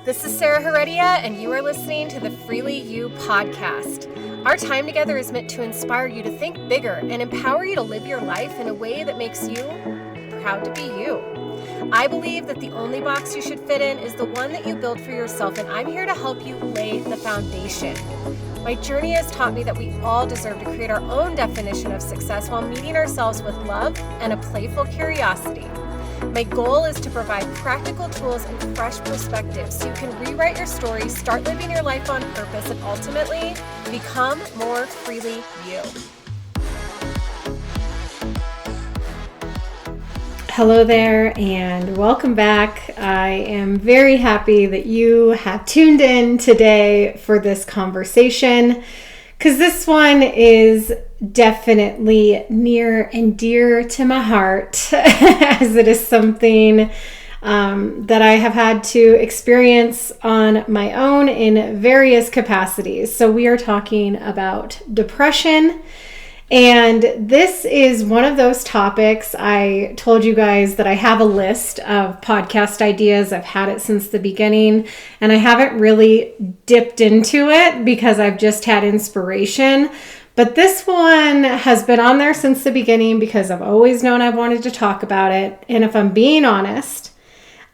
This is Sarah Heredia, and you are listening to the Freely You podcast. Our time together is meant to inspire you to think bigger and empower you to live your life in a way that makes you proud to be you. I believe that the only box you should fit in is the one that you build for yourself, and I'm here to help you lay the foundation. My journey has taught me that we all deserve to create our own definition of success while meeting ourselves with love and a playful curiosity. My goal is to provide practical tools and fresh perspectives so you can rewrite your story, start living your life on purpose, and ultimately become more freely you. Hello there and welcome back. I am very happy that you have tuned in today for this conversation, because this one is definitely near and dear to my heart as it is something that I have had to experience on my own in various capacities. So we are talking about depression. And this is one of those topics. I told you guys that I have a list of podcast ideas. I've had it since the beginning, and I haven't really dipped into it because I've just had inspiration. But this one has been on there since the beginning because I've always known I've wanted to talk about it. And if I'm being honest,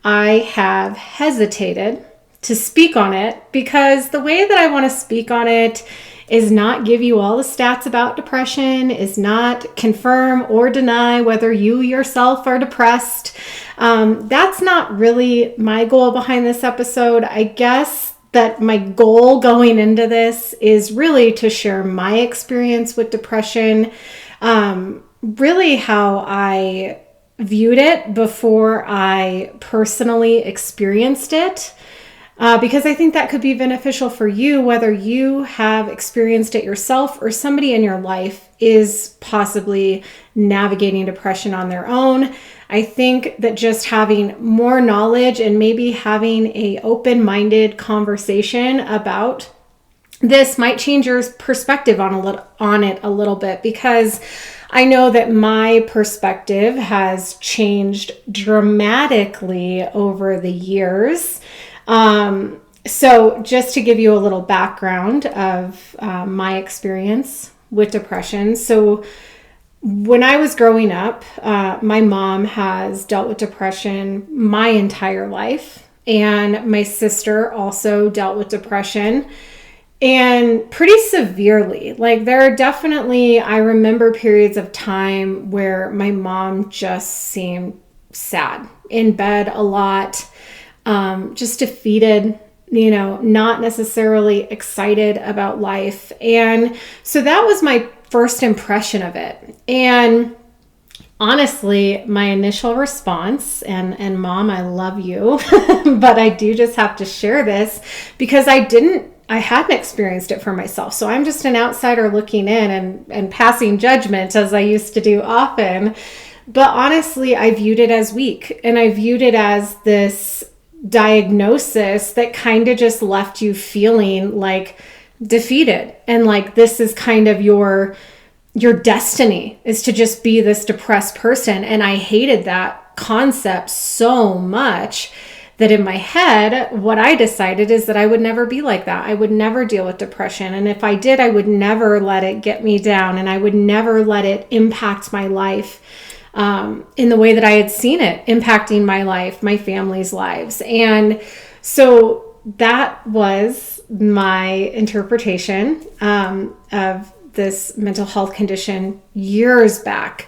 I have hesitated to speak on it because the way that I want to speak on it is not give you all the stats about depression, is not confirm or deny whether you yourself are depressed. That's not really my goal behind this episode. I guess that my goal going into this is really to share my experience with depression, really how I viewed it before I personally experienced it. Because I think that could be beneficial for you, whether you have experienced it yourself or somebody in your life is possibly navigating depression on their own. I think that just having more knowledge and maybe having an open-minded conversation about this might change your perspective on it a little bit, because I know that my perspective has changed dramatically over the years. So just to give you a little background of my experience with depression. So when I was growing up, my mom has dealt with depression my entire life, and my sister also dealt with depression, and pretty severely. Like, there are definitely, I remember periods of time where my mom just seemed sad, in bed a lot. Just defeated, not necessarily excited about life. And so that was my first impression of it. And honestly, my initial response, and Mom, I love you, but I do just have to share this because I hadn't experienced it for myself. So I'm just an outsider looking in and passing judgment, as I used to do often. But honestly, I viewed it as weak, and I viewed it as this diagnosis that kind of just left you feeling like defeated, and like this is kind of your destiny is to just be this depressed person. And I hated that concept so much that in my head, what I decided is that I would never be like that. I would never deal with depression. And if I did, I would never let it get me down, and I would never let it impact my life in the way that I had seen it impacting my life, my family's lives. And so that was my interpretation of this mental health condition years back.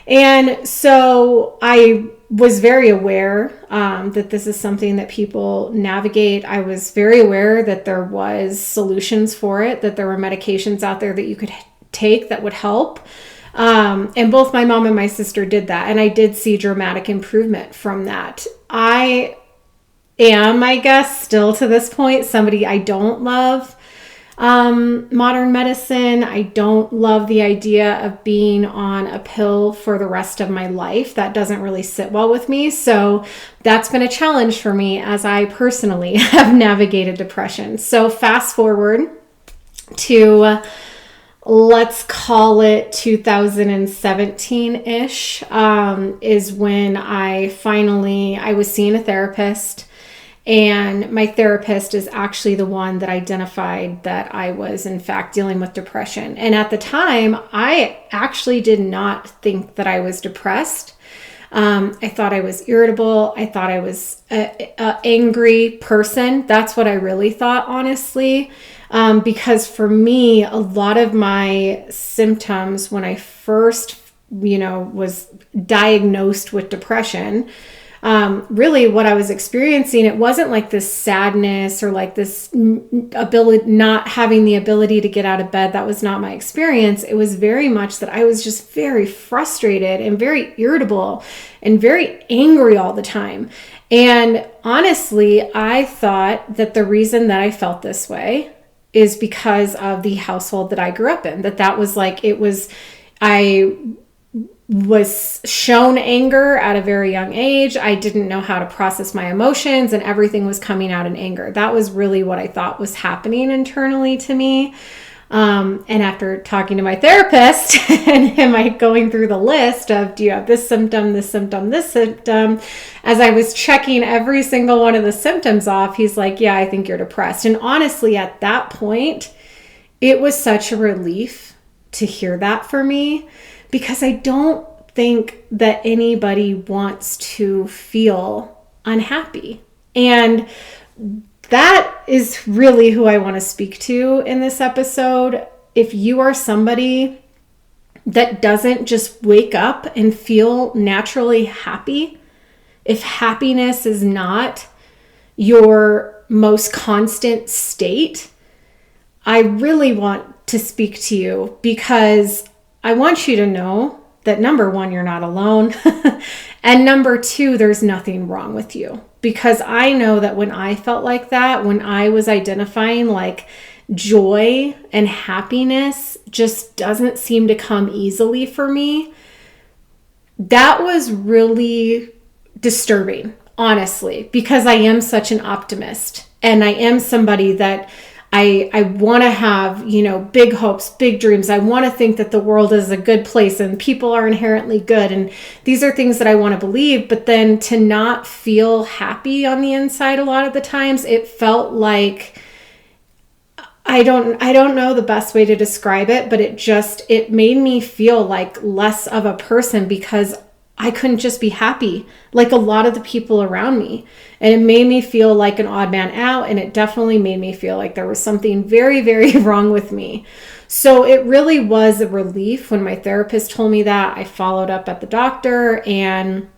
And so I was very aware that this is something that people navigate. I was very aware that there was solutions for it, that there were medications out there that you could take that would help. And both my mom and my sister did that. And I did see dramatic improvement from that. I am, I guess, still to this point, somebody, I don't love modern medicine. I don't love the idea of being on a pill for the rest of my life. That doesn't really sit well with me. So that's been a challenge for me as I personally have navigated depression. So fast forward to let's call it 2017-ish, is when I was seeing a therapist, And my therapist is actually the one that identified that I was, in fact, dealing with depression. And at the time, I actually did not think that I was depressed. I thought I was irritable. I thought I was an angry person. That's what I really thought, honestly. Because for me, a lot of my symptoms when I first, was diagnosed with depression, really what I was experiencing, it wasn't like this sadness or like this ability, not having the ability to get out of bed. That was not my experience. It was very much that I was just very frustrated and very irritable and very angry all the time. And honestly, I thought that the reason that I felt this way is because of the household that I grew up in, that was like, I was shown anger at a very young age. I didn't know how to process my emotions, and everything was coming out in anger. That was really what I thought was happening internally to me. And after talking to my therapist and him going through the list of, do you have this symptom, this symptom, this symptom? As I was checking every single one of the symptoms off, he's like, yeah, I think you're depressed. And honestly, at that point, it was such a relief to hear that for me, because I don't think that anybody wants to feel unhappy. And that is really who I want to speak to in this episode. If you are somebody that doesn't just wake up and feel naturally happy, if happiness is not your most constant state, I really want to speak to you, because I want you to know that number one, you're not alone. And number two, there's nothing wrong with you. Because I know that when I felt like that, when I was identifying like joy and happiness just doesn't seem to come easily for me, that was really disturbing, honestly, because I am such an optimist, and I am somebody that I want to have, big hopes, big dreams. I want to think that the world is a good place and people are inherently good. And these are things that I want to believe. But then to not feel happy on the inside a lot of the times, it felt like, I don't know the best way to describe it, but it made me feel like less of a person, because I couldn't just be happy like a lot of the people around me. And it made me feel like an odd man out. And it definitely made me feel like there was something very, very wrong with me. So it really was a relief when my therapist told me that. I followed up at the doctor, and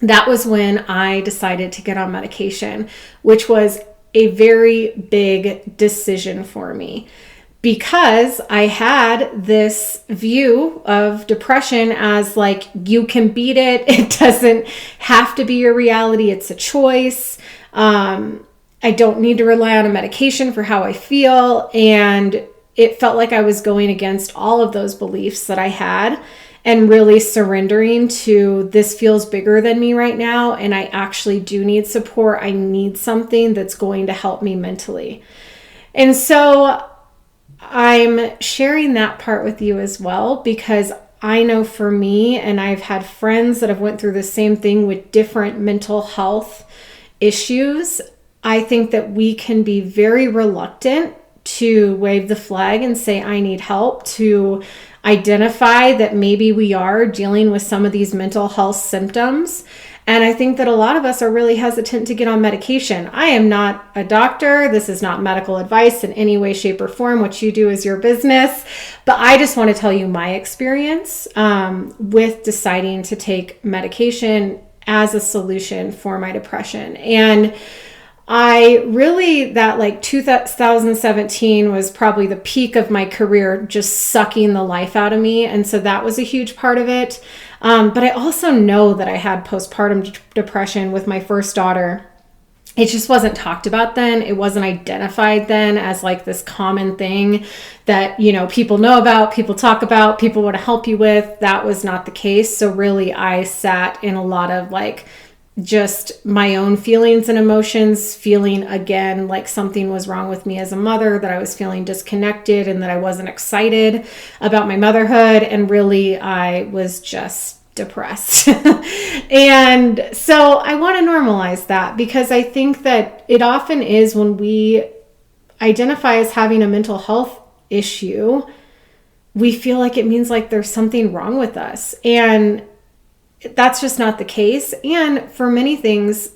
that was when I decided to get on medication, which was a very big decision for me. Because I had this view of depression as like, you can beat it. It doesn't have to be your reality. It's a choice. I don't need to rely on a medication for how I feel. And it felt like I was going against all of those beliefs that I had, and really surrendering to, this feels bigger than me right now. And I actually do need support. I need something that's going to help me mentally. And so I'm sharing that part with you as well, because I know for me, and I've had friends that have went through the same thing with different mental health issues. I think that we can be very reluctant to wave the flag and say, I need help, to identify that maybe we are dealing with some of these mental health symptoms. And I think that a lot of us are really hesitant to get on medication. I am not a doctor. This is not medical advice in any way, shape, or form. What you do is your business. But I just want to tell you my experience with deciding to take medication as a solution for my depression. And I really, that like 2017 was probably the peak of my career, just sucking the life out of me. And so that was a huge part of it. But I also know that I had postpartum depression with my first daughter. It just wasn't talked about then. It wasn't identified then as like this common thing that, people know about, people talk about, people want to help you with. That was not the case. So really I sat in a lot of like just my own feelings and emotions, feeling again like something was wrong with me as a mother, that I was feeling disconnected and that I wasn't excited about my motherhood. And really I was just depressed. And so I want to normalize that, because I think that it often is when we identify as having a mental health issue, we feel like it means like there's something wrong with us. And that's just not the case. And for many things,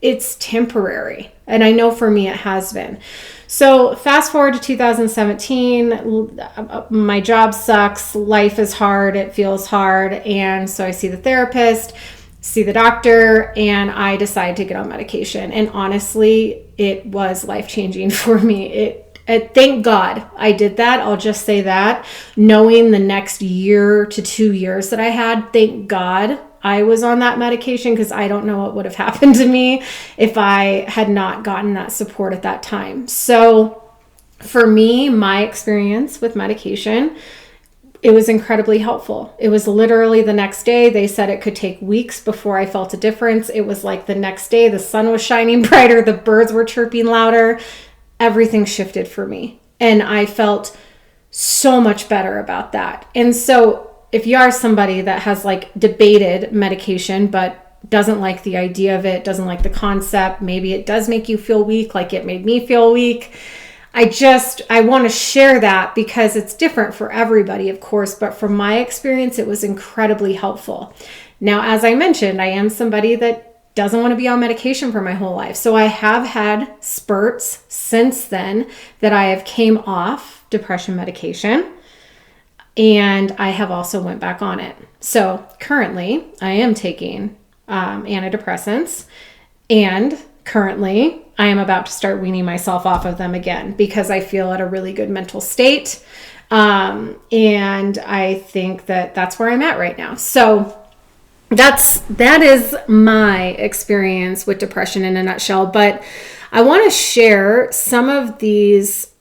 it's temporary. And I know for me, it has been. So fast forward to 2017, my job sucks. Life is hard. It feels hard. And so I see the therapist, see the doctor, and I decide to get on medication. And honestly, it was life-changing for me. Thank God I did that. I'll just say that. Knowing the next year to 2 years that I had, thank God I was on that medication, because I don't know what would have happened to me if I had not gotten that support at that time. So for me, my experience with medication, it was incredibly helpful. It was literally the next day. They said it could take weeks before I felt a difference. It was like the next day, the sun was shining brighter, the birds were chirping louder. Everything shifted for me. And I felt so much better about that. And so if you are somebody that has like debated medication, but doesn't like the idea of it, doesn't like the concept, maybe it does make you feel weak, like it made me feel weak. I want to share that because it's different for everybody, of course, but from my experience, it was incredibly helpful. Now, as I mentioned, I am somebody that doesn't want to be on medication for my whole life. So I have had spurts since then that I have came off depression medication, and I have also went back on it. So currently I am taking antidepressants, and currently I am about to start weaning myself off of them again because I feel at a really good mental state. And I think that that's where I'm at right now. So that is my experience with depression in a nutshell. But I want to share some of these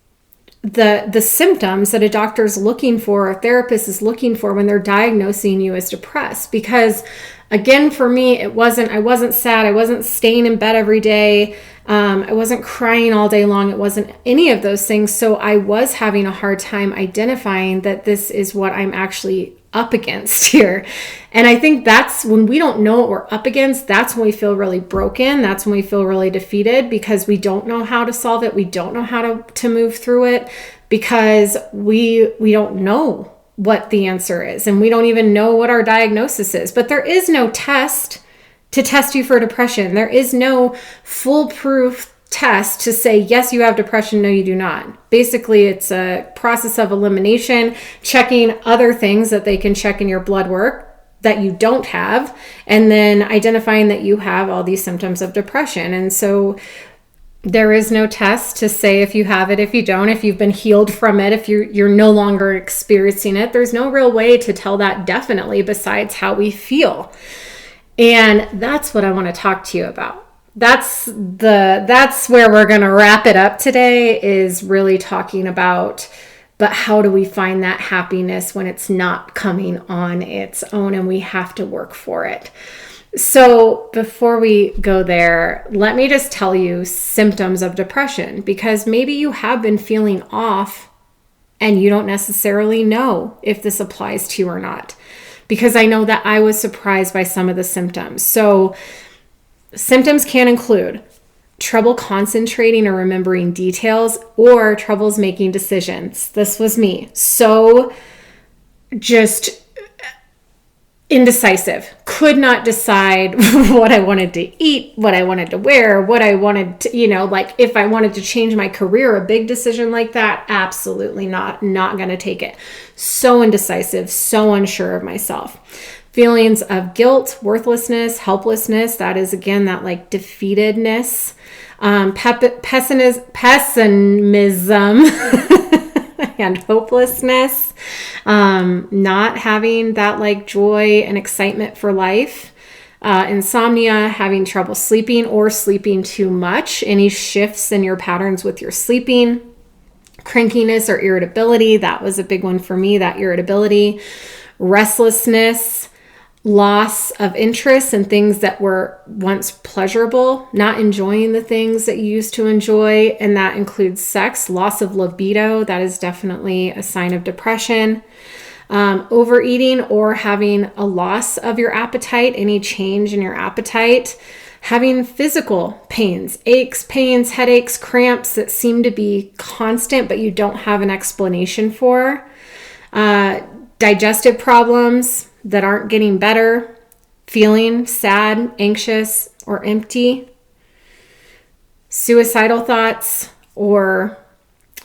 the symptoms that a doctor is looking for, a therapist is looking for when they're diagnosing you as depressed. Because again, for me, I wasn't sad. I wasn't staying in bed every day. I wasn't crying all day long. It wasn't any of those things. So I was having a hard time identifying that this is what I'm actually up against here. And I think that's when we don't know what we're up against, that's when we feel really broken. That's when we feel really defeated, because we don't know how to solve it. We don't know how to move through it, because we don't know what the answer is, and we don't even know what our diagnosis is. But there is no test to test you for depression. There is no foolproof test to say, yes, you have depression, no, you do not. Basically, it's a process of elimination, checking other things that they can check in your blood work that you don't have, and then identifying that you have all these symptoms of depression. And so there is no test to say if you have it, if you don't, if you've been healed from it, if you're no longer experiencing it. There's no real way to tell that definitely besides how we feel. And that's what I want to talk to you about. That's where we're going to wrap it up today, is really talking about, but how do we find that happiness when it's not coming on its own and we have to work for it? So before we go there, let me just tell you symptoms of depression, because maybe you have been feeling off and you don't necessarily know if this applies to you or not, because I know that I was surprised by some of the symptoms. So symptoms can include trouble concentrating or remembering details, or troubles making decisions. This was me. So just indecisive. Could not decide what I wanted to eat, what I wanted to wear, what I wanted to, like if I wanted to change my career, a big decision like that, absolutely not going to take it. So indecisive, so unsure of myself. Feelings of guilt, worthlessness, helplessness. That is, again, that like defeatedness, pessimism and hopelessness, not having that like joy and excitement for life, insomnia, having trouble sleeping or sleeping too much, any shifts in your patterns with your sleeping, crankiness or irritability. That was a big one for me, that irritability, restlessness, loss of interest in things that were once pleasurable, not enjoying the things that you used to enjoy, and that includes sex, loss of libido. That is definitely a sign of depression. overeating or having a loss of your appetite, any change in your appetite, having physical pains, aches, pains, headaches, cramps that seem to be constant, but you don't have an explanation for, digestive problems that aren't getting better, feeling sad, anxious, or empty, suicidal thoughts, or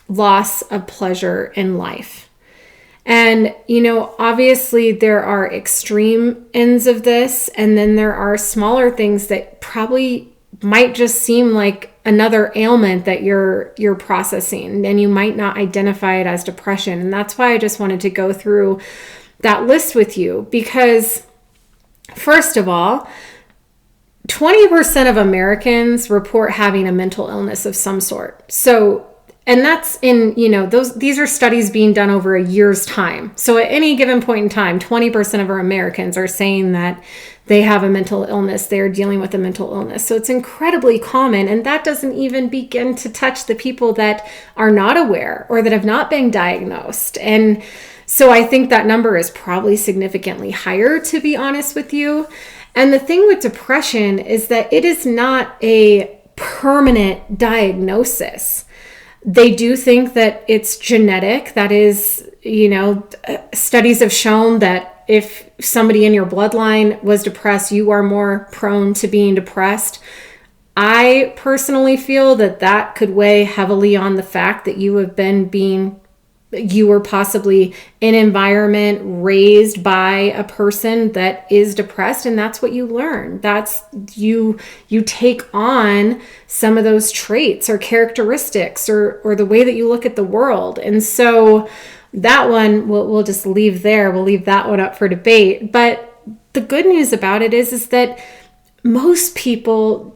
loss of pleasure in life. And, obviously there are extreme ends of this, and then there are smaller things that probably might just seem like another ailment that you're processing, and you might not identify it as depression. And that's why I just wanted to go through that list with you, because first of all, 20% of Americans report having a mental illness of some sort. So, and that's in, these are studies being done over a year's time. So at any given point in time, 20% of our Americans are saying that they have a mental illness. They're dealing with a mental illness. So it's incredibly common. And that doesn't even begin to touch the people that are not aware or that have not been diagnosed. And so I think that number is probably significantly higher, to be honest with you. And the thing with depression is that it is not a permanent diagnosis. They do think that it's genetic. That is, studies have shown that if somebody in your bloodline was depressed, you are more prone to being depressed. I personally feel that could weigh heavily on the fact that you were possibly in an environment raised by a person that is depressed, and that's what you learn. That's you take on some of those traits or characteristics or the way that you look at the world. And so that one we'll just leave there. We'll leave that one up for debate. But the good news about it is that most people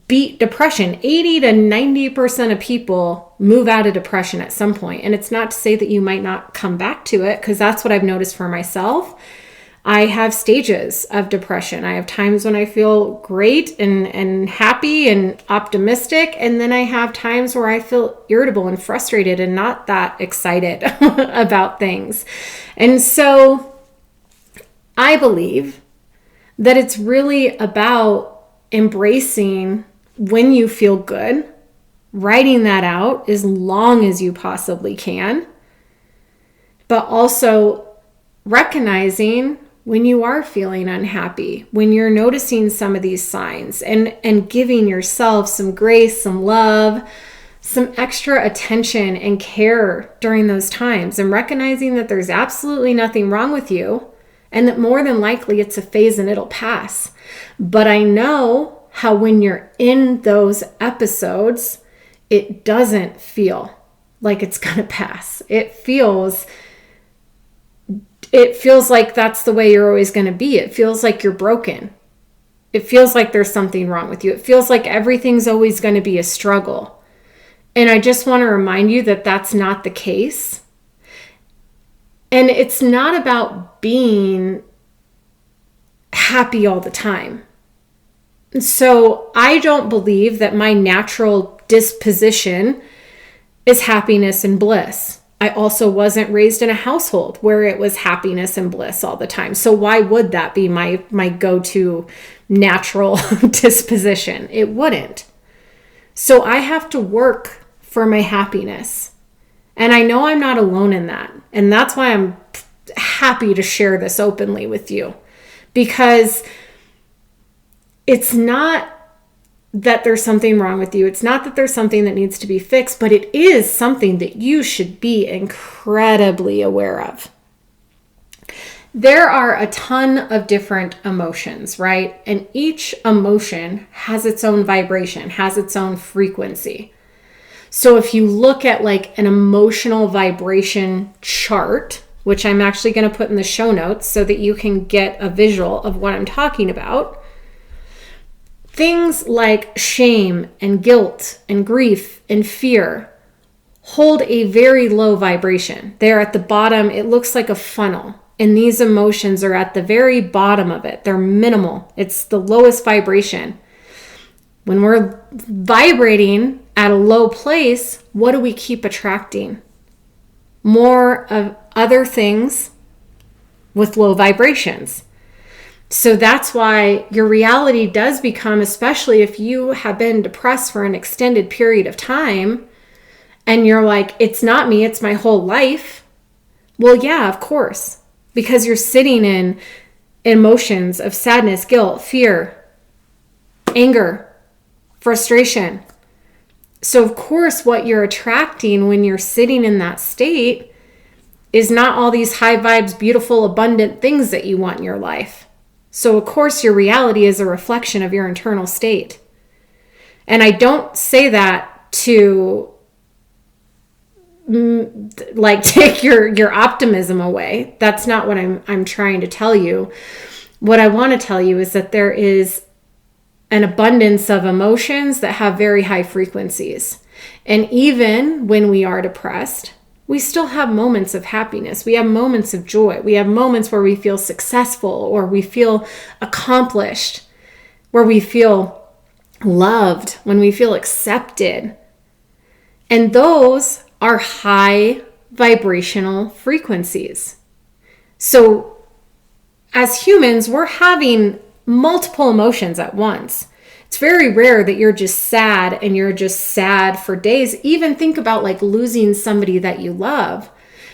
beat depression. 80 to 90% of people move out of depression at some point. And it's not to say that you might not come back to it, because that's what I've noticed for myself. I have stages of depression. I have times when I feel great and happy and optimistic. And then I have times where I feel irritable and frustrated and not that excited about things. And so I believe that it's really about embracing when you feel good, writing that out as long as you possibly can, but also recognizing when you are feeling unhappy, when you're noticing some of these signs, and giving yourself some grace, some love, some extra attention and care during those times, and recognizing that there's absolutely nothing wrong with you, and that more than likely it's a phase and it'll pass. But I know how when you're in those episodes, it doesn't feel like it's going to pass. It feels like that's the way you're always going to be. It feels like you're broken. It feels like there's something wrong with you. It feels like everything's always going to be a struggle. And I just want to remind you that that's not the case. And it's not about being happy all the time. So I don't believe that my natural disposition is happiness and bliss. I also wasn't raised in a household where it was happiness and bliss all the time. So why would that be my go-to natural disposition? It wouldn't. So I have to work for my happiness. And I know I'm not alone in that. And that's why I'm happy to share this openly with you. Because it's not that there's something wrong with you. It's not that there's something that needs to be fixed, but it is something that you should be incredibly aware of. There are a ton of different emotions, right? And each emotion has its own vibration, has its own frequency. So if you look at like an emotional vibration chart, which I'm actually going to put in the show notes so that you can get a visual of what I'm talking about, things like shame and guilt and grief and fear hold a very low vibration. They're at the bottom. It looks like a funnel. And these emotions are at the very bottom of it. They're minimal. It's the lowest vibration. When we're vibrating at a low place, what do we keep attracting? More of other things with low vibrations. So that's why your reality does become, especially if you have been depressed for an extended period of time and you're like, it's not me, it's my whole life. Well, yeah, of course, because you're sitting in emotions of sadness, guilt, fear, anger, frustration. So of course, what you're attracting when you're sitting in that state is not all these high vibes, beautiful, abundant things that you want in your life. So of course, your reality is a reflection of your internal state. And I don't say that to like take your optimism away. That's not what I'm trying to tell you. What I want to tell you is that there is an abundance of emotions that have very high frequencies. And even when we are depressed, we still have moments of happiness. We have moments of joy. We have moments where we feel successful or we feel accomplished, where we feel loved, when we feel accepted. And those are high vibrational frequencies. So as humans, we're having multiple emotions at once. It's very rare that you're just sad and you're just sad for days. Even think about like losing somebody that you love.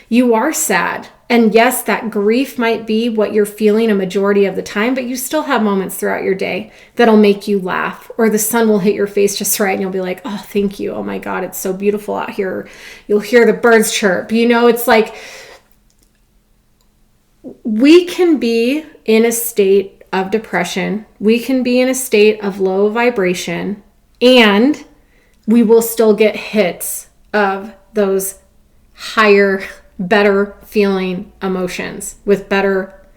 You are sad. And yes, that grief might be what you're feeling a majority of the time, but you still have moments throughout your day that'll make you laugh, or the sun will hit your face just right and you'll be like, oh, thank you. Oh my God, it's so beautiful out here. You'll hear the birds chirp. It's like we can be in a state of depression, we can be in a state of low vibration, and we will still get hits of those higher, better feeling emotions with better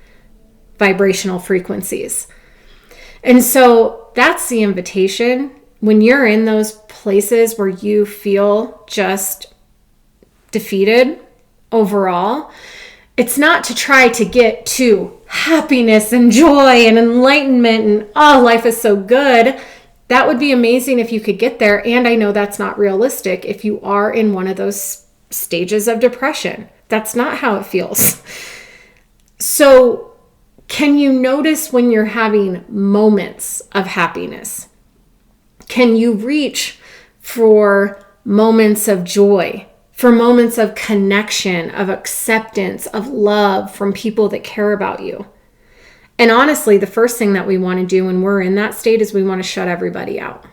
vibrational frequencies. And so that's the invitation. When you're in those places where you feel just defeated overall, it's not to try to get to happiness and joy and enlightenment and, oh, life is so good. That would be amazing if you could get there. And I know that's not realistic if you are in one of those stages of depression. That's not how it feels. So can you notice when you're having moments of happiness? Can you reach for moments of joy? For moments of connection, of acceptance, of love from people that care about you? And honestly, the first thing that we want to do when we're in that state is we want to shut everybody out.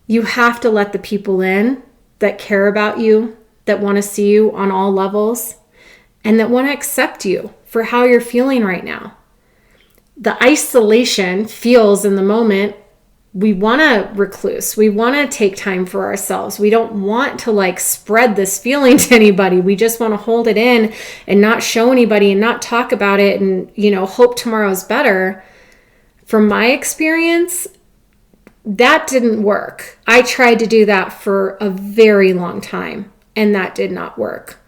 You have to let the people in that care about you, that want to see you on all levels, and that want to accept you for how you're feeling right now. The isolation feels in the moment. We want to recluse. We want to take time for ourselves. We don't want to like spread this feeling to anybody. We just want to hold it in and not show anybody and not talk about it and, hope tomorrow's better. From my experience, that didn't work. I tried to do that for a very long time, and that did not work.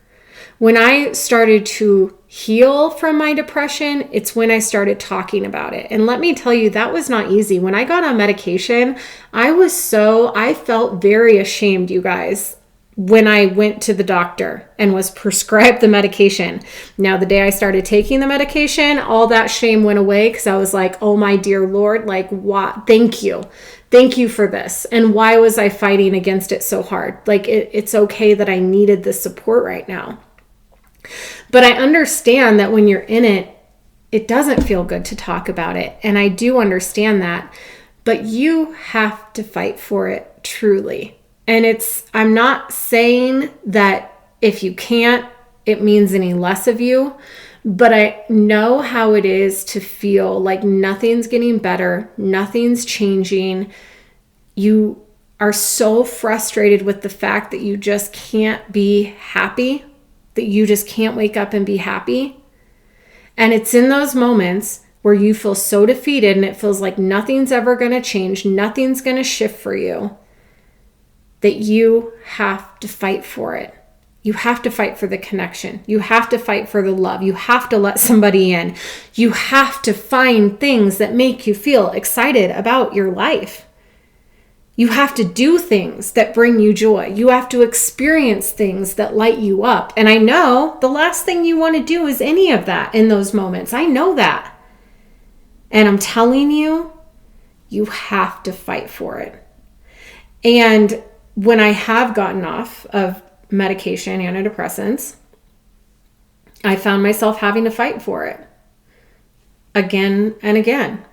When I started to heal from my depression, it's when I started talking about it. And let me tell you, that was not easy. When I got on medication, I felt very ashamed, you guys, when I went to the doctor and was prescribed the medication. Now, the day I started taking the medication, all that shame went away because I was like, oh my dear Lord, like, what? Thank you. Thank you for this. And why was I fighting against it so hard? Like, it's okay that I needed the support right now. But I understand that when you're in it, it doesn't feel good to talk about it. And I do understand that. But you have to fight for it truly. And I'm not saying that if you can't, it means any less of you. But I know how it is to feel like nothing's getting better, nothing's changing. You are so frustrated with the fact that you just can't be happy, that you just can't wake up and be happy. And it's in those moments where you feel so defeated and it feels like nothing's ever going to change, nothing's going to shift for you, that you have to fight for it. You have to fight for the connection. You have to fight for the love. You have to let somebody in. You have to find things that make you feel excited about your life. You have to do things that bring you joy. You have to experience things that light you up. And I know the last thing you want to do is any of that in those moments. I know that. And I'm telling you, you have to fight for it. And when I have gotten off of medication, antidepressants, I found myself having to fight for it again and again.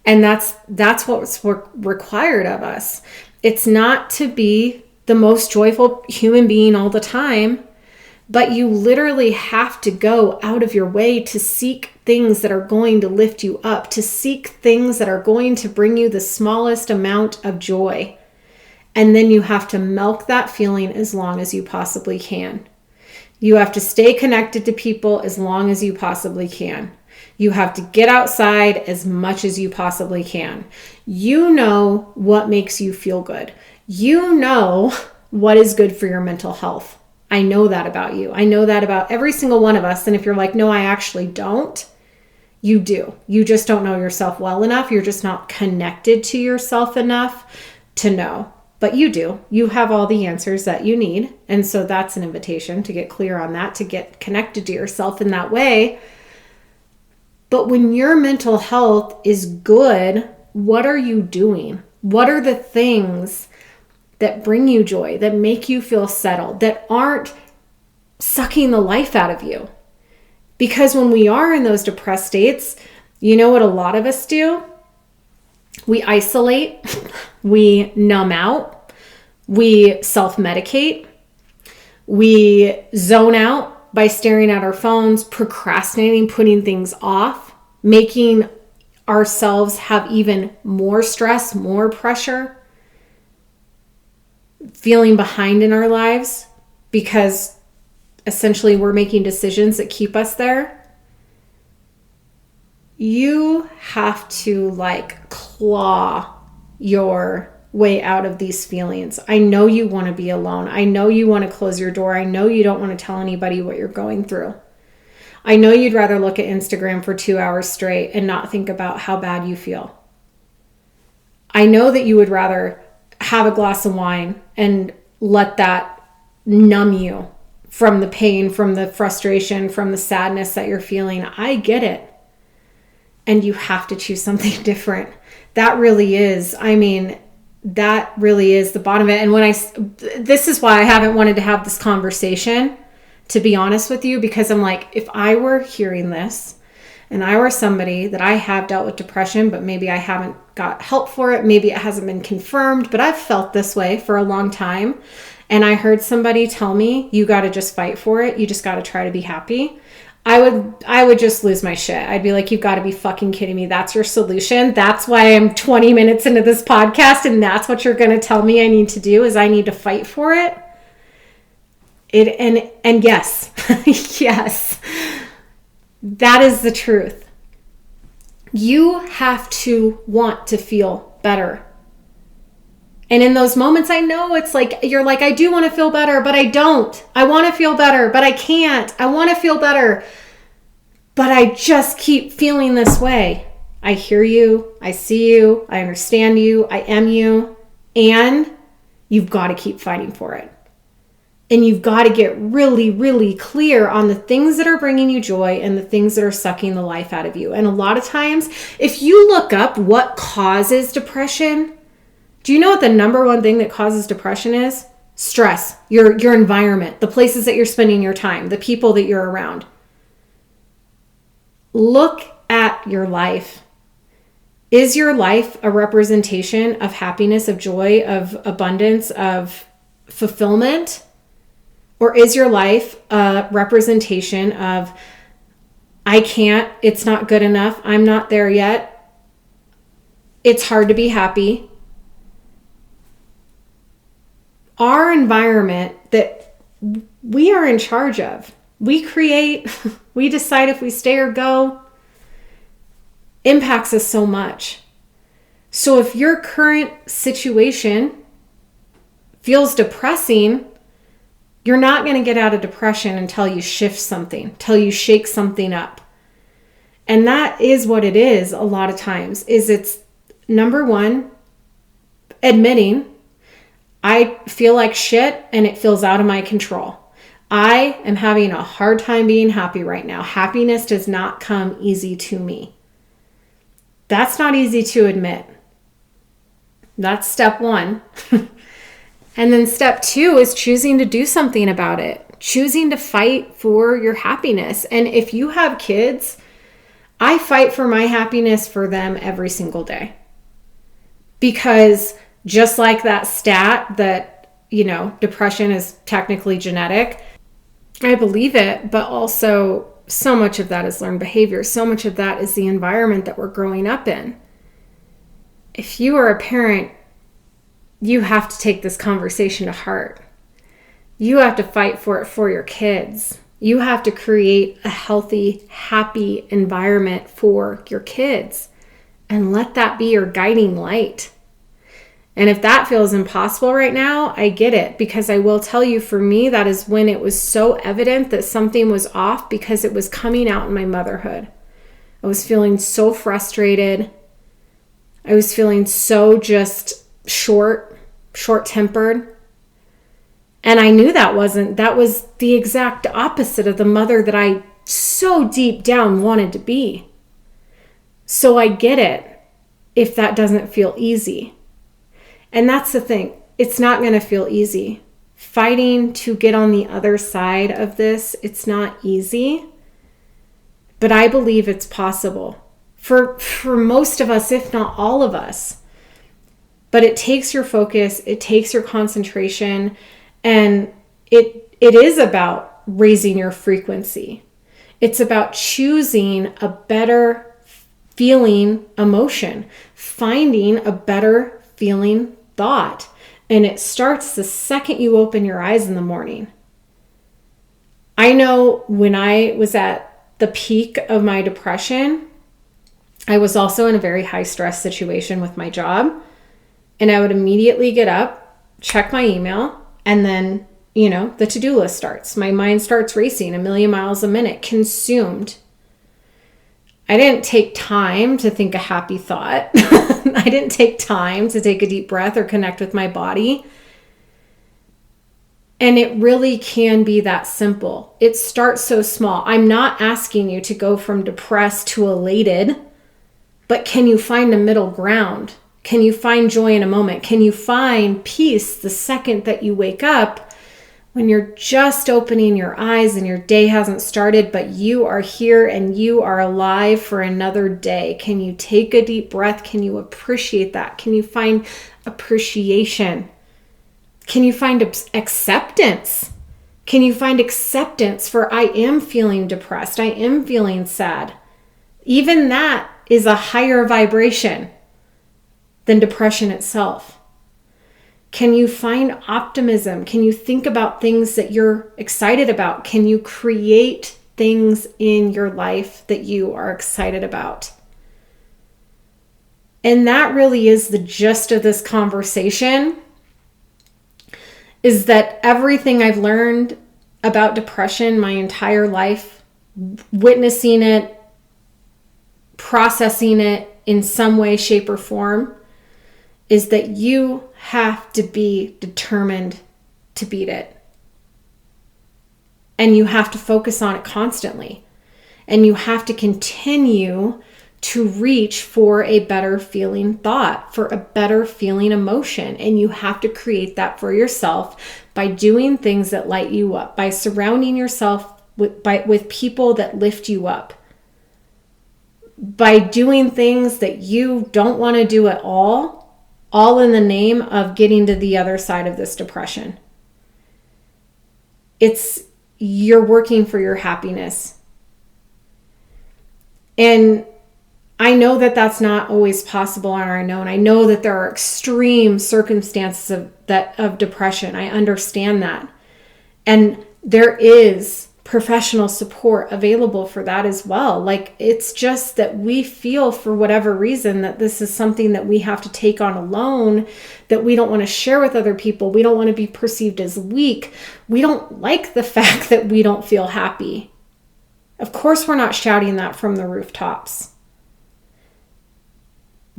And that's what's required of us. It's not to be the most joyful human being all the time, but you literally have to go out of your way to seek things that are going to lift you up, to seek things that are going to bring you the smallest amount of joy. And then you have to milk that feeling as long as you possibly can. You have to stay connected to people as long as you possibly can. You have to get outside as much as you possibly can. You know what makes you feel good. You know what is good for your mental health. I know that about you. I know that about every single one of us. And if you're like, no, I actually don't, you do. You just don't know yourself well enough. You're just not connected to yourself enough to know. But you do. You have all the answers that you need. And so that's an invitation to get clear on that, to get connected to yourself in that way. But when your mental health is good, what are you doing? What are the things that bring you joy, that make you feel settled, that aren't sucking the life out of you? Because when we are in those depressed states, you know what a lot of us do? We isolate, we numb out, we self-medicate, we zone out by staring at our phones, procrastinating, putting things off, making ourselves have even more stress, more pressure, feeling behind in our lives because essentially we're making decisions that keep us there. You have to claw your way out of these feelings. I know you want to be alone. I know you want to close your door. I know you don't want to tell anybody what you're going through. I know you'd rather look at Instagram for 2 hours straight and not think about how bad you feel. I know that you would rather have a glass of wine and let that numb you from the pain, from the frustration, from the sadness that you're feeling. I get it. And you have to choose something different. That really is the bottom of it. And this is why I haven't wanted to have this conversation, to be honest with you, because I'm like, if I were hearing this and I were somebody that I have dealt with depression, but maybe I haven't got help for it, maybe it hasn't been confirmed, but I've felt this way for a long time. And I heard somebody tell me, you got to just fight for it. You just got to try to be happy. I would just lose my shit. I'd be like, you've got to be fucking kidding me. That's your solution. That's why I'm 20 minutes into this podcast. And that's what you're going to tell me I need to do, is I need to fight for it. And yes, yes, that is the truth. You have to want to feel better. And in those moments, I know it's like, you're like, I do want to feel better, but I don't. I want to feel better, but I can't. I want to feel better, but I just keep feeling this way. I hear you. I see you. I understand you. I am you. And you've got to keep fighting for it. And you've got to get really, really clear on the things that are bringing you joy and the things that are sucking the life out of you. And a lot of times, if you look up what causes depression, do you know what the number one thing that causes depression is? Stress, your environment, the places that you're spending your time, the people that you're around. Look at your life. Is your life a representation of happiness, of joy, of abundance, of fulfillment? Or is your life a representation of, I can't, it's not good enough, I'm not there yet, it's hard to be happy? Our environment that we are in charge of, we create, we decide if we stay or go, impacts us so much. So if your current situation feels depressing, you're not going to get out of depression until you shift something, until you shake something up. And that is what it is a lot of times, is it's number one, admitting I feel like shit and it feels out of my control. I am having a hard time being happy right now. Happiness does not come easy to me. That's not easy to admit. That's step one. And then step two is choosing to do something about it, choosing to fight for your happiness. And if you have kids, I fight for my happiness for them every single day. Because just like that stat that, depression is technically genetic, I believe it, but also so much of that is learned behavior. So much of that is the environment that we're growing up in. If you are a parent, you have to take this conversation to heart. You have to fight for it for your kids. You have to create a healthy, happy environment for your kids and let that be your guiding light. And if that feels impossible right now, I get it, because I will tell you, for me, that is when it was so evident that something was off, because it was coming out in my motherhood. I was feeling so frustrated. I was feeling so just short-tempered. And I knew that was the exact opposite of the mother that I so deep down wanted to be. So I get it if that doesn't feel easy. And that's the thing. It's not going to feel easy. Fighting to get on the other side of this, it's not easy. But I believe it's possible for most of us, if not all of us. But it takes your focus, it takes your concentration, and it is about raising your frequency. It's about choosing a better feeling emotion, finding a better feeling thought. And it starts the second you open your eyes in the morning. I know when I was at the peak of my depression, I was also in a very high stress situation with my job. And I would immediately get up, check my email, and then, the to-do list starts. My mind starts racing 1,000,000 miles a minute, consumed. I didn't take time to think a happy thought. I didn't take time to take a deep breath or connect with my body. And it really can be that simple. It starts so small. I'm not asking you to go from depressed to elated, but can you find a middle ground? Can you find joy in a moment? Can you find peace the second that you wake up, when you're just opening your eyes and your day hasn't started, but you are here and you are alive for another day? Can you take a deep breath? Can you appreciate that? Can you find appreciation? Can you find acceptance? Can you find acceptance for, I am feeling depressed, I am feeling sad? Even that is a higher vibration than depression itself. Can you find optimism? Can you think about things that you're excited about? Can you create things in your life that you are excited about? And that really is the gist of this conversation, is that everything I've learned about depression my entire life, witnessing it, processing it in some way, shape, or form, is that you have to be determined to beat it. And you have to focus on it constantly. And you have to continue to reach for a better feeling thought, for a better feeling emotion. And you have to create that for yourself by doing things that light you up, by surrounding yourself with people that lift you up, by doing things that you don't want to do at all in the name of getting to the other side of this depression. You're working for your happiness. And I know that that's not always possible on our own. I know that there are extreme circumstances of depression. I understand that. And there is professional support available for that as well. Like, it's just that we feel, for whatever reason, that this is something that we have to take on alone, that we don't want to share with other people. We don't want to be perceived as weak. We don't like the fact that we don't feel happy. Of course, we're not shouting that from the rooftops.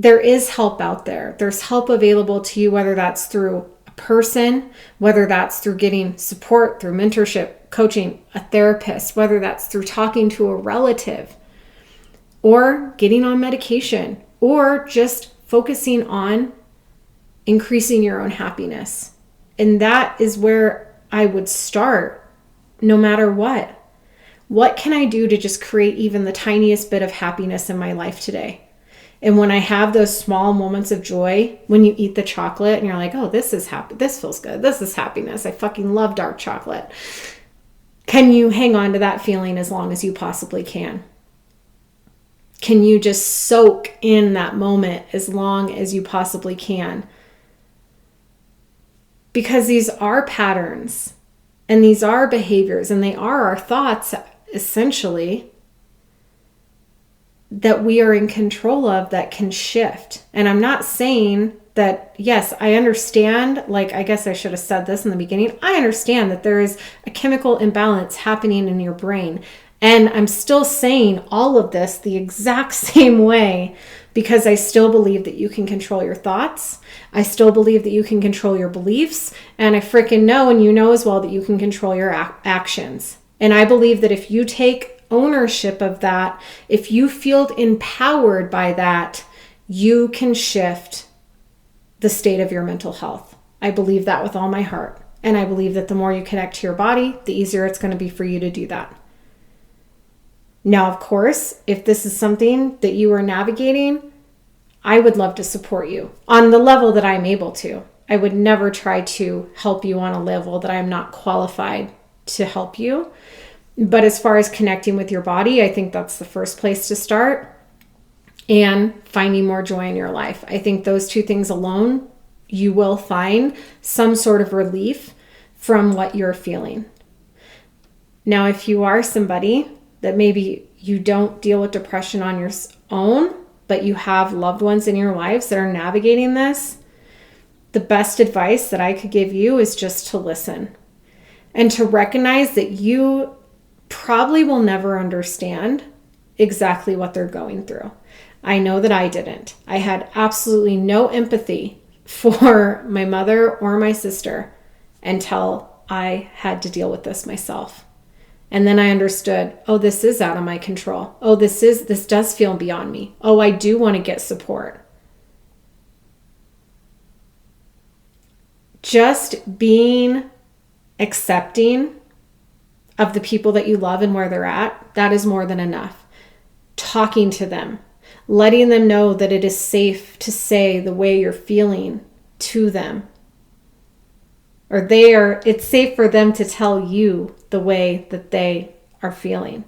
there is help out there. There's help available to you, whether that's through a person, whether that's through getting support, through mentorship, coaching, a therapist, whether that's through talking to a relative, or getting on medication, or just focusing on increasing your own happiness. And that is where I would start, no matter what. What can I do to just create even the tiniest bit of happiness in my life today? And when I have those small moments of joy, when you eat the chocolate and you're like, oh, this is happy, this feels good, this is happiness, I fucking love dark chocolate. Can you hang on to that feeling as long as you possibly can? Can you just soak in that moment as long as you possibly can? Because these are patterns and these are behaviors and they are our thoughts, essentially, that we are in control of, that can shift. And I'm not saying that, yes, I understand, like, I guess I should have said this in the beginning. I understand that there is a chemical imbalance happening in your brain. And I'm still saying all of this the exact same way because I still believe that you can control your thoughts. I still believe that you can control your beliefs. And I freaking know, and you know as well, that you can control your actions. And I believe that if you take ownership of that, if you feel empowered by that, you can shift the state of your mental health. I believe that with all my heart. And I believe that the more you connect to your body, the easier it's going to be for you to do that. Now, of course, if this is something that you are navigating, I would love to support you on the level that I'm able to. I would never try to help you on a level that I'm not qualified to help you. But as far as connecting with your body, I think that's the first place to start, and finding more joy in your life. I think those two things alone, you will find some sort of relief from what you're feeling. Now, if you are somebody that maybe you don't deal with depression on your own, but you have loved ones in your lives that are navigating this, the best advice that I could give you is just to listen and to recognize that you probably will never understand exactly what they're going through. I know that I didn't. I had absolutely no empathy for my mother or my sister until I had to deal with this myself. And then I understood, oh, this is out of my control. Oh, this does feel beyond me. Oh, I do want to get support. Just being accepting of the people that you love and where they're at, that is more than enough. Talking to them, letting them know that it is safe to say the way you're feeling to them. Or it's safe for them to tell you the way that they are feeling.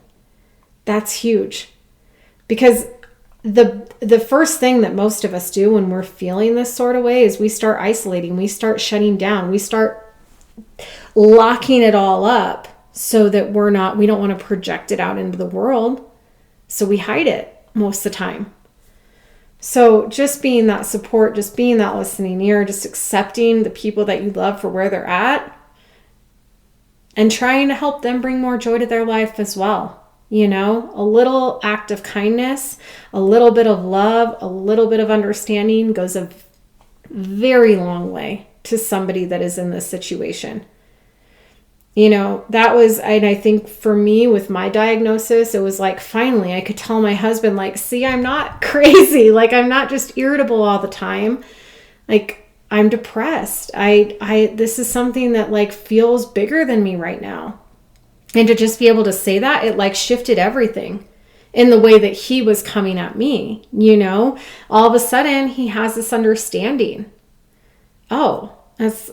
That's huge. Because the first thing that most of us do when we're feeling this sort of way is we start isolating, we start shutting down, we start locking it all up so that we don't want to project it out into the world. So we hide it most of the time. So just being that support, just being that listening ear, just accepting the people that you love for where they're at and trying to help them bring more joy to their life as well. You know, a little act of kindness, a little bit of love, a little bit of understanding goes a very long way to somebody that is in this situation. You know, and I think for me with my diagnosis, it was like, finally I could tell my husband, like, see, I'm not crazy. Like, I'm not just irritable all the time. Like, I'm depressed. This is something that like feels bigger than me right now. And to just be able to say that, it like shifted everything in the way that he was coming at me. You know, all of a sudden he has this understanding. Oh,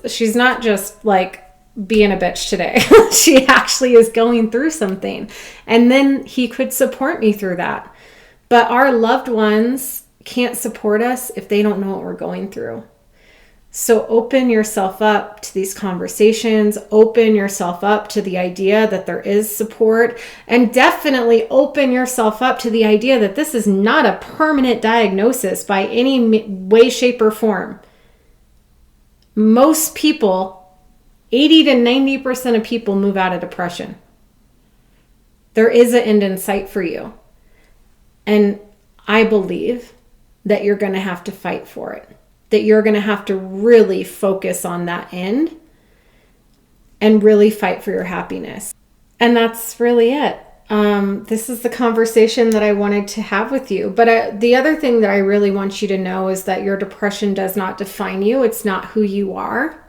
she's not just like being a bitch today. She actually is going through something. And then he could support me through that. But our loved ones can't support us if they don't know what we're going through. So open yourself up to these conversations, open yourself up to the idea that there is support, and definitely open yourself up to the idea that this is not a permanent diagnosis by any way, shape, or form. Most people, 80 to 90% of people move out of depression. There is an end in sight for you. And I believe that you're going to have to fight for it, that you're going to have to really focus on that end and really fight for your happiness. And that's really it. This is the conversation that I wanted to have with you. But the other thing that I really want you to know is that your depression does not define you. It's not who you are.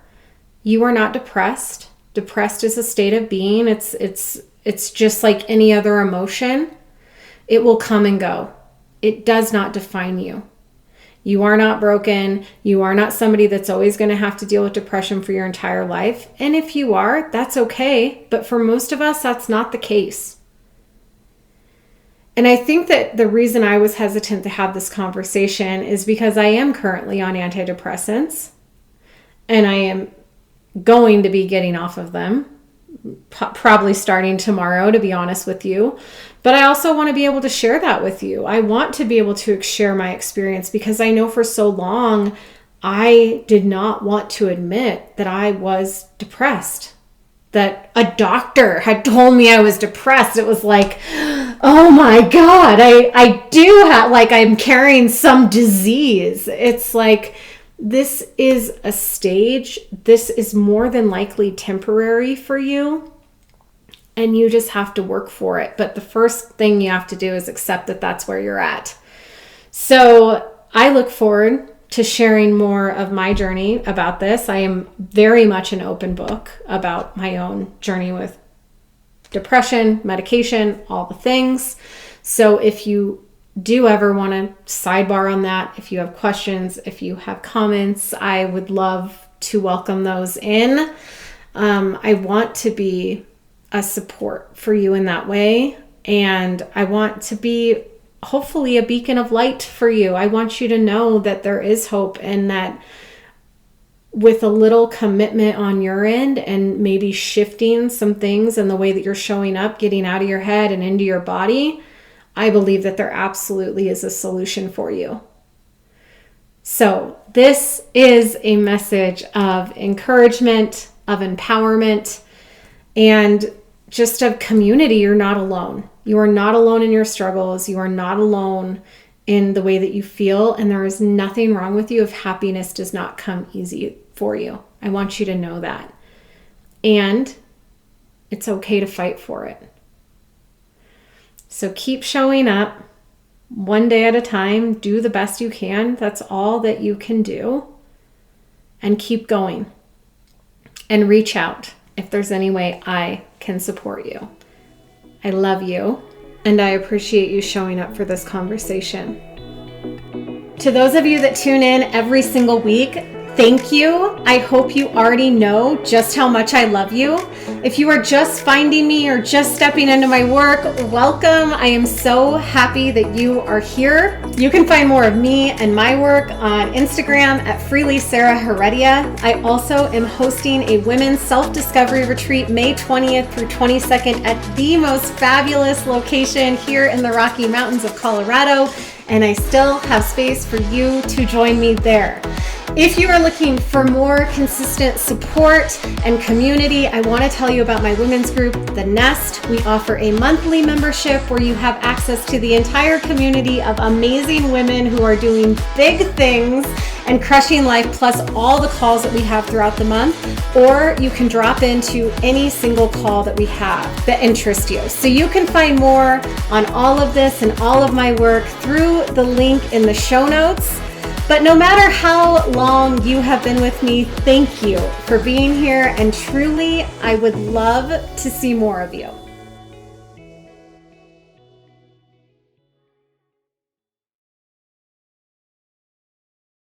You are not depressed. Depressed is a state of being. It's just like any other emotion. It will come and go. It does not define you. You are not broken. You are not somebody that's always going to have to deal with depression for your entire life. And if you are, that's okay. But for most of us, that's not the case. And I think that the reason I was hesitant to have this conversation is because I am currently on antidepressants and I am going to be getting off of them, probably starting tomorrow, to be honest with you. But I also want to be able to share that with you. I want to be able to share my experience because I know for so long I did not want to admit that I was depressed, that a doctor had told me I was depressed. It was like, oh my God, I do have, like, I'm carrying some disease. It's like, this is a stage. This is more than likely temporary for you. And you just have to work for it. But the first thing you have to do is accept that that's where you're at. So I look forward to sharing more of my journey about this. I am very much an open book about my own journey with depression, medication, all the things. So if you do ever want to sidebar on that, if you have questions, if you have comments, I would love to welcome those in. I want to be a support for you in that way. And I want to be hopefully a beacon of light for you. I want you to know that there is hope and that with a little commitment on your end and maybe shifting some things in the way that you're showing up, getting out of your head and into your body, I believe that there absolutely is a solution for you. So this is a message of encouragement, of empowerment, and just of community. You're not alone. You are not alone in your struggles. You are not alone in the way that you feel. And there is nothing wrong with you if happiness does not come easy for you. I want you to know that. And it's okay to fight for it. So keep showing up one day at a time. Do the best you can. That's all that you can do. And keep going. And reach out if there's any way I can support you. I love you, and I appreciate you showing up for this conversation. To those of you that tune in every single week, thank you. I hope you already know just how much I love you. If you are just finding me or just stepping into my work, welcome. I am so happy that you are here. You can find more of me and my work on Instagram at Freely Sarah Heredia. I also am hosting a women's self-discovery retreat May 20th through 22nd at the most fabulous location here in the Rocky Mountains of Colorado. And I still have space for you to join me there. If you are looking for more consistent support and community, I want to tell you about my women's group, The Nest. We offer a monthly membership where you have access to the entire community of amazing women who are doing big things and crushing life, plus all the calls that we have throughout the month. Or you can drop into any single call that we have that interests you. So you can find more on all of this and all of my work through the link in the show notes. But no matter how long you have been with me, thank you for being here. And truly, I would love to see more of you.